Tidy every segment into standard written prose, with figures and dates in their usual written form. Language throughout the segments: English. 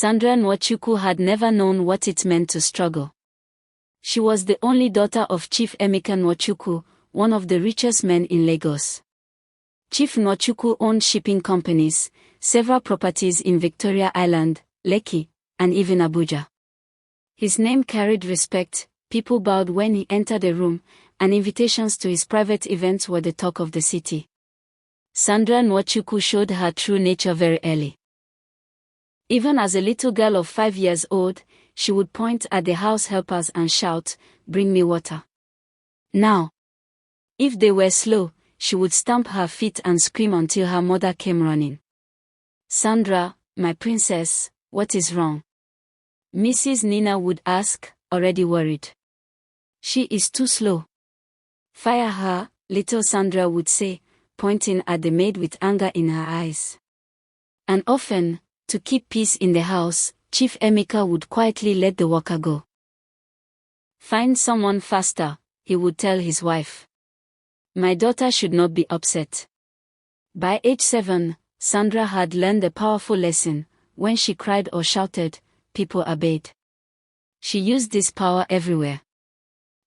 Sandra Nwachukwu had never known what it meant to struggle. She was the only daughter of Chief Emeka Nwachukwu, one of the richest men in Lagos. Chief Nwachukwu owned shipping companies, several properties in Victoria Island, Lekki, and even Abuja. His name carried respect, people bowed when he entered a room, and invitations to his private events were the talk of the city. Sandra Nwachukwu showed her true nature very early. Even as a little girl of 5 years old, she would point at the house helpers and shout, "Bring me water now." If they were slow, she would stamp her feet and scream until her mother came running. "Sandra, my princess, what is wrong?" Mrs. Nina would ask, already worried. "She is too slow." "Fire her," little Sandra would say, pointing at the maid with anger in her eyes. And often, to keep peace in the house, Chief Emeka would quietly let the worker go. "Find someone faster," he would tell his wife. "My daughter should not be upset." By age 7, Sandra had learned a powerful lesson: when she cried or shouted, people obeyed. She used this power everywhere.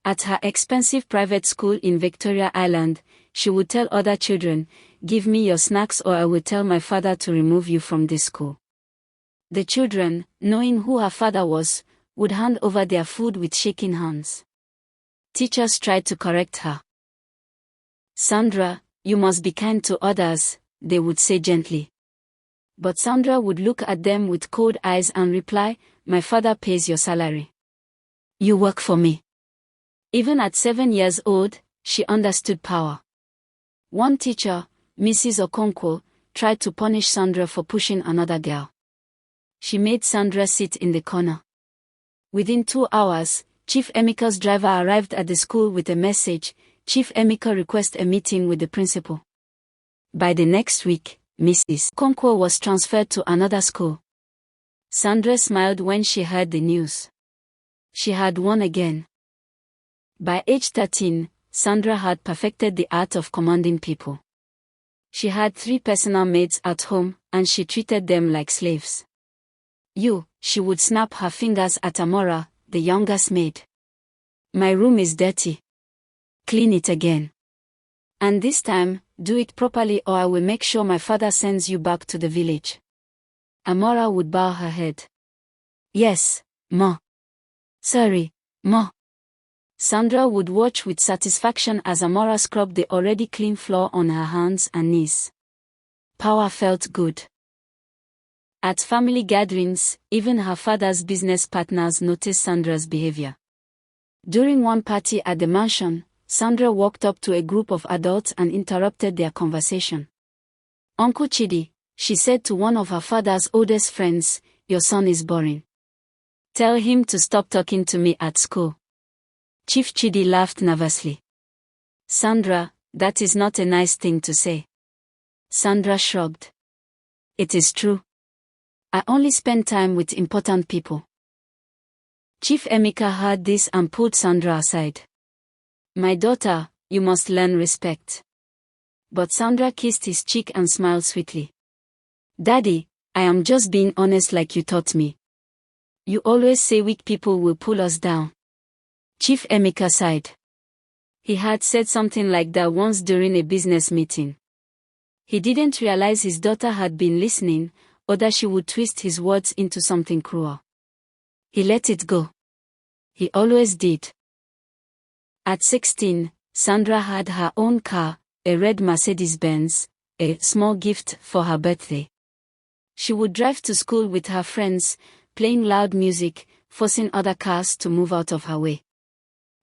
At her expensive private school in Victoria Island, she would tell other children, "Give me your snacks or I will tell my father to remove you from this school." The children, knowing who her father was, would hand over their food with shaking hands. Teachers tried to correct her. "Sandra, you must be kind to others," they would say gently. But Sandra would look at them with cold eyes and reply, "My father pays your salary. You work for me." Even at 7 years old, she understood power. One teacher, Mrs. Okonkwo, tried to punish Sandra for pushing another girl. She made Sandra sit in the corner. Within 2 hours, Chief Emeka's driver arrived at the school with a message: "Chief Emeka requests a meeting with the principal." By the next week, Mrs. Okonkwo was transferred to another school. Sandra smiled when she heard the news. She had won again. By age 13, Sandra had perfected the art of commanding people. She had 3 personal maids at home, and she treated them like slaves. "You," she would snap her fingers at Amora, the youngest maid. "My room is dirty. Clean it again. And this time, do it properly or I will make sure my father sends you back to the village." Amora would bow her head. "Yes, Ma. Sorry, Ma." Sandra would watch with satisfaction as Amora scrubbed the already clean floor on her hands and knees. Power felt good. At family gatherings, even her father's business partners noticed Sandra's behavior. During one party at the mansion, Sandra walked up to a group of adults and interrupted their conversation. "Uncle Chidi," she said to one of her father's oldest friends, "Your son is boring. Tell him to stop talking to me at school." Chief Chidi laughed nervously. "Sandra, that is not a nice thing to say." Sandra shrugged. "It is true. I only spend time with important people." Chief Emeka heard this and pulled Sandra aside. "My daughter, you must learn respect." But Sandra kissed his cheek and smiled sweetly. "Daddy, I am just being honest like you taught me. You always say weak people will pull us down." Chief Emeka sighed. He had said something like that once during a business meeting. He didn't realize his daughter had been listening, or that she would twist his words into something cruel. He let it go. He always did. At 16, Sandra had her own car, a red Mercedes-Benz, a small gift for her birthday. She would drive to school with her friends, playing loud music, forcing other cars to move out of her way.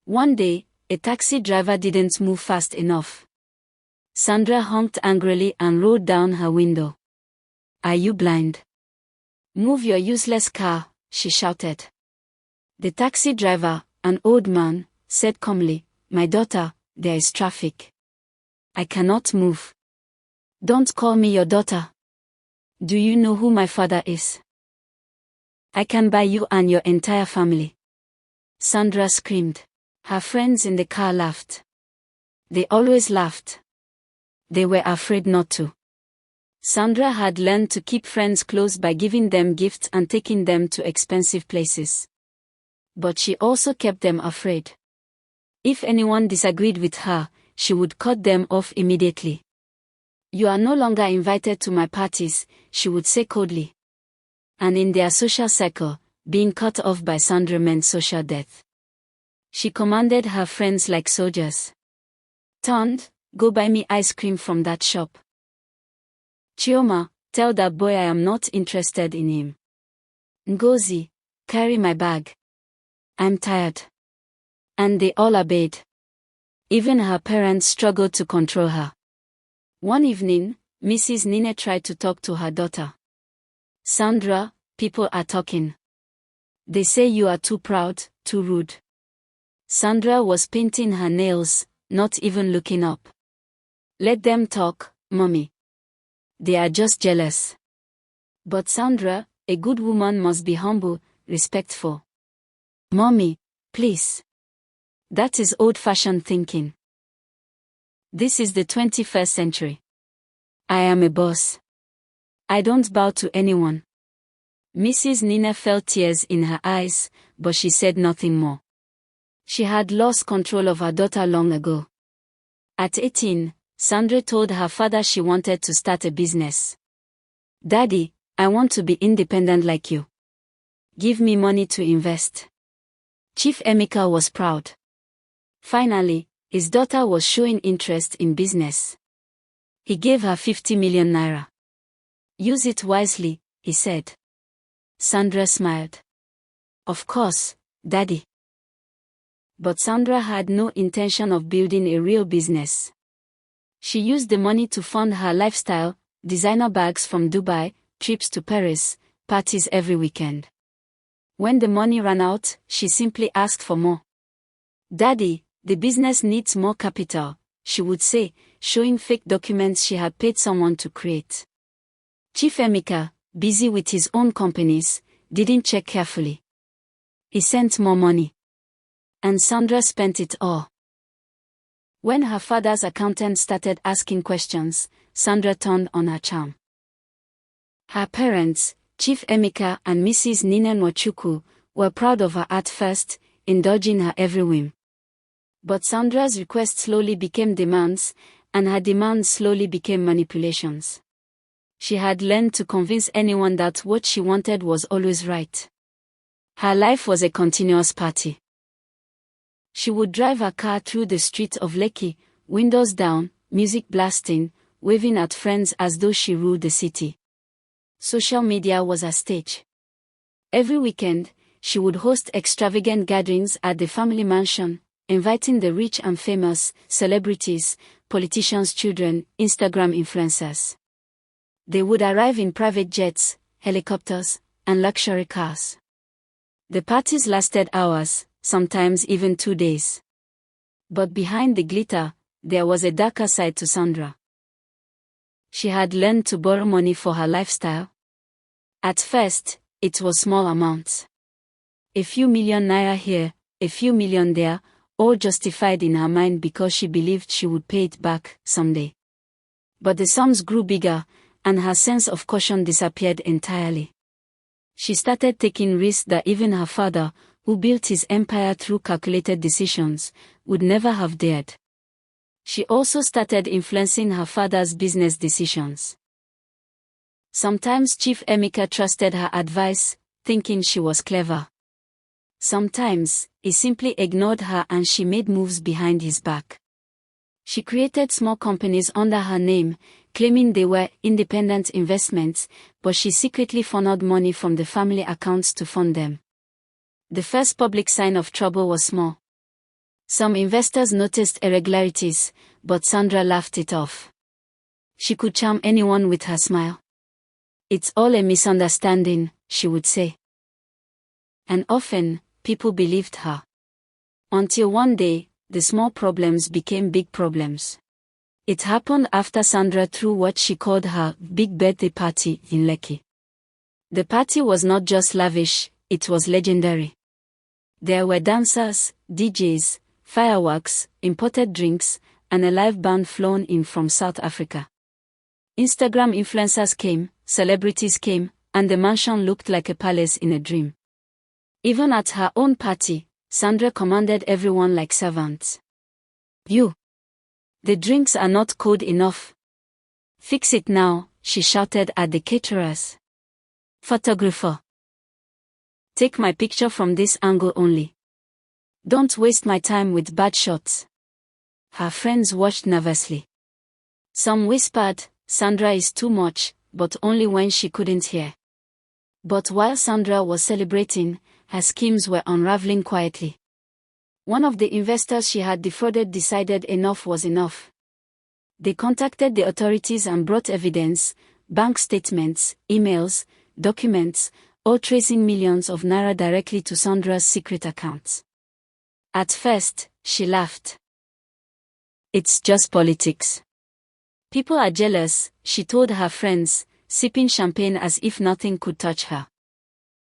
One day, a taxi driver didn't move fast enough. Sandra honked angrily and rolled down her window. "Are you blind? Move your useless car," she shouted. The taxi driver, an old man, said calmly, "My daughter, there is traffic. I cannot move." "Don't call me your daughter. Do you know who my father is? I can buy you and your entire family." Sandra screamed. Her friends in the car laughed. They always laughed. They were afraid not to. Sandra had learned to keep friends close by giving them gifts and taking them to expensive places. But she also kept them afraid. If anyone disagreed with her, she would cut them off immediately. "You are no longer invited to my parties," she would say coldly. And in their social circle, being cut off by Sandra meant social death. She commanded her friends like soldiers. "Turned, go buy me ice cream from that shop. Chioma, tell that boy I am not interested in him. Ngozi, carry my bag. I'm tired." And they all obeyed. Even her parents struggled to control her. One evening, Mrs. Nine tried to talk to her daughter. "Sandra, people are talking. They say you are too proud, too rude." Sandra was painting her nails, not even looking up. "Let them talk, mommy. They are just jealous." But Sandra, a good woman, must be humble, respectful. "Mommy, please. That is old-fashioned thinking. This is the 21st century. I am a boss. I don't bow to anyone." Mrs. Nina felt tears in her eyes, but she said nothing more. She had lost control of her daughter long ago. At 18, Sandra told her father she wanted to start a business. "Daddy, I want to be independent like you. Give me money to invest." Chief Emeka was proud. Finally, his daughter was showing interest in business. He gave her 50 million naira. "Use it wisely," he said. Sandra smiled. "Of course, Daddy." But Sandra had no intention of building a real business. She used the money to fund her lifestyle, designer bags from Dubai, trips to Paris, parties every weekend. When the money ran out, she simply asked for more. "Daddy, the business needs more capital," she would say, showing fake documents she had paid someone to create. Chief Emeka, busy with his own companies, didn't check carefully. He sent more money. And Sandra spent it all. When her father's accountant started asking questions, Sandra turned on her charm. Her parents, Chief Emeka and Mrs. Nwachukwu, were proud of her at first, indulging her every whim. But Sandra's requests slowly became demands, and her demands slowly became manipulations. She had learned to convince anyone that what she wanted was always right. Her life was a continuous party. She would drive her car through the streets of Lekki, windows down, music blasting, waving at friends as though she ruled the city. Social media was her stage. Every weekend, she would host extravagant gatherings at the family mansion, inviting the rich and famous, celebrities, politicians' children, Instagram influencers. They would arrive in private jets, helicopters, and luxury cars. The parties lasted hours, sometimes even 2 days. But behind the glitter, there was a darker side to Sandra. She had learned to borrow money for her lifestyle. At first, it was small amounts. A few million naira here, a few million there, all justified in her mind because she believed she would pay it back someday. But the sums grew bigger, and her sense of caution disappeared entirely. She started taking risks that even her father, who built his empire through calculated decisions, would never have dared. She also started influencing her father's business decisions. Sometimes Chief Emeka trusted her advice, thinking she was clever. Sometimes, he simply ignored her and she made moves behind his back. She created small companies under her name, claiming they were independent investments, but she secretly funneled money from the family accounts to fund them. The first public sign of trouble was small. Some investors noticed irregularities, but Sandra laughed it off. She could charm anyone with her smile. "It's all a misunderstanding," she would say. And often, people believed her. Until one day, the small problems became big problems. It happened after Sandra threw what she called her big birthday party in Lekki. The party was not just lavish, it was legendary. There were dancers, DJs, fireworks, imported drinks, and a live band flown in from South Africa. Instagram influencers came, celebrities came, and the mansion looked like a palace in a dream. Even at her own party, Sandra commanded everyone like servants. "You! The drinks are not cold enough. Fix it now," she shouted at the caterers. "Photographer! Take my picture from this angle only. Don't waste my time with bad shots." Her friends watched nervously. Some whispered, "Sandra is too much," but only when she couldn't hear. But while Sandra was celebrating, her schemes were unraveling quietly. One of the investors she had defrauded decided enough was enough. They contacted the authorities and brought evidence, bank statements, emails, documents, all tracing millions of naira directly to Sandra's secret accounts. At first, she laughed. "It's just politics. People are jealous," she told her friends, sipping champagne as if nothing could touch her.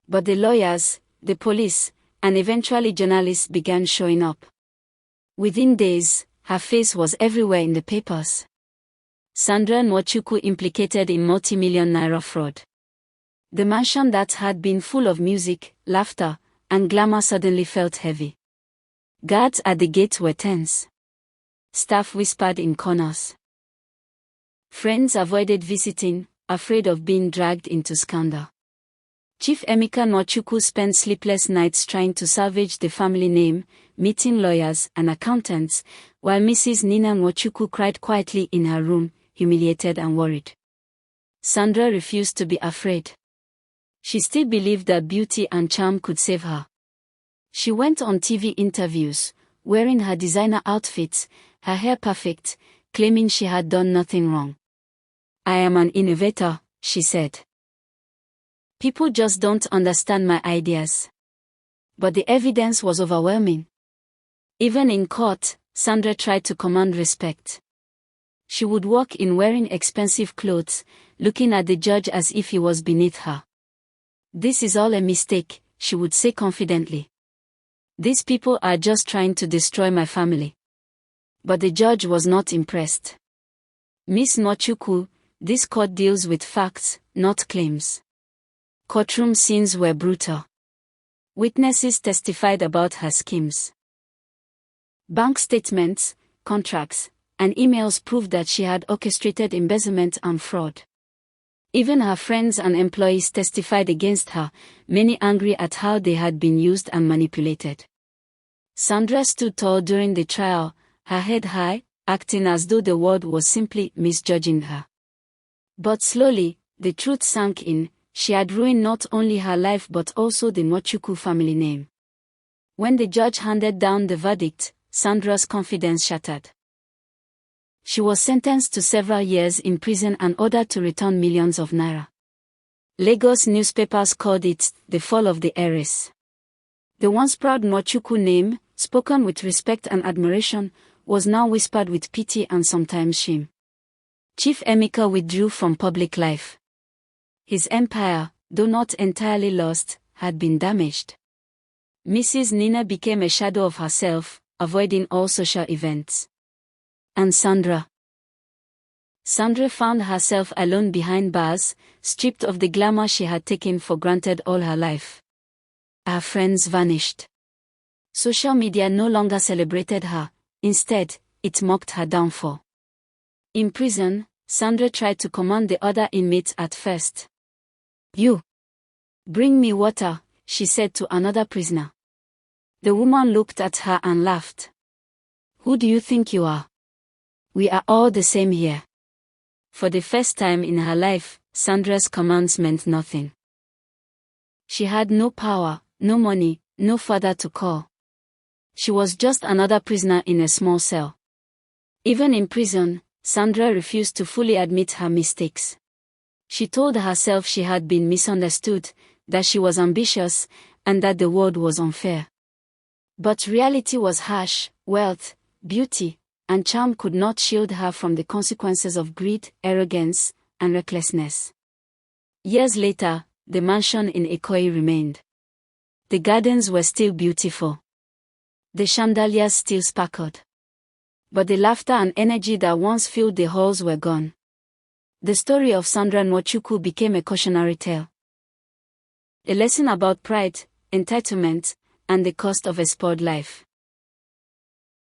But the lawyers, the police, and eventually journalists began showing up. Within days, her face was everywhere in the papers. Sandra Nwachukwu implicated in multi-million naira fraud. The mansion that had been full of music, laughter, and glamour suddenly felt heavy. Guards at the gate were tense. Staff whispered in corners. Friends avoided visiting, afraid of being dragged into scandal. Chief Emeka Nwachukwu spent sleepless nights trying to salvage the family name, meeting lawyers and accountants, while Mrs. Nina Nwachukwu cried quietly in her room, humiliated and worried. Sandra refused to be afraid. She still believed that beauty and charm could save her. She went on TV interviews, wearing her designer outfits, her hair perfect, claiming she had done nothing wrong. "I am an innovator," she said. "People just don't understand my ideas." But the evidence was overwhelming. Even in court, Sandra tried to command respect. She would walk in wearing expensive clothes, looking at the judge as if he was beneath her. "This is all a mistake," she would say confidently. "These people are just trying to destroy my family." But the judge was not impressed. "Miss Nwachukwu, this court deals with facts, not claims." Courtroom scenes were brutal. Witnesses testified about her schemes. Bank statements, contracts, and emails proved that she had orchestrated embezzlement and fraud. Even her friends and employees testified against her, many angry at how they had been used and manipulated. Sandra stood tall during the trial, her head high, acting as though the world was simply misjudging her. But slowly, the truth sank in. She had ruined not only her life but also the Nwachukwu family name. When the judge handed down the verdict, Sandra's confidence shattered. She was sentenced to several years in prison and ordered to return millions of naira. Lagos newspapers called it the fall of the heiress. The once proud Nwachukwu name, spoken with respect and admiration, was now whispered with pity and sometimes shame. Chief Emeka withdrew from public life. His empire, though not entirely lost, had been damaged. Mrs. Nina became a shadow of herself, avoiding all social events. And Sandra found herself alone behind bars, stripped of the glamour she had taken for granted all her life. Her friends vanished. Social media no longer celebrated her, instead, it mocked her downfall. In prison, Sandra tried to command the other inmates at first. "You! Bring me water," she said to another prisoner. The woman looked at her and laughed. "Who do you think you are? We are all the same here." For the first time in her life, Sandra's commands meant nothing. She had no power, no money, no father to call. She was just another prisoner in a small cell. Even in prison, Sandra refused to fully admit her mistakes. She told herself she had been misunderstood, that she was ambitious, and that the world was unfair. But reality was harsh. Wealth, beauty, and charm could not shield her from the consequences of greed, arrogance, and recklessness. Years later, the mansion in Ikoyi remained. The gardens were still beautiful. The chandeliers still sparkled. But the laughter and energy that once filled the halls were gone. The story of Sandra Nwachukwu became a cautionary tale. A lesson about pride, entitlement, and the cost of a spoiled life.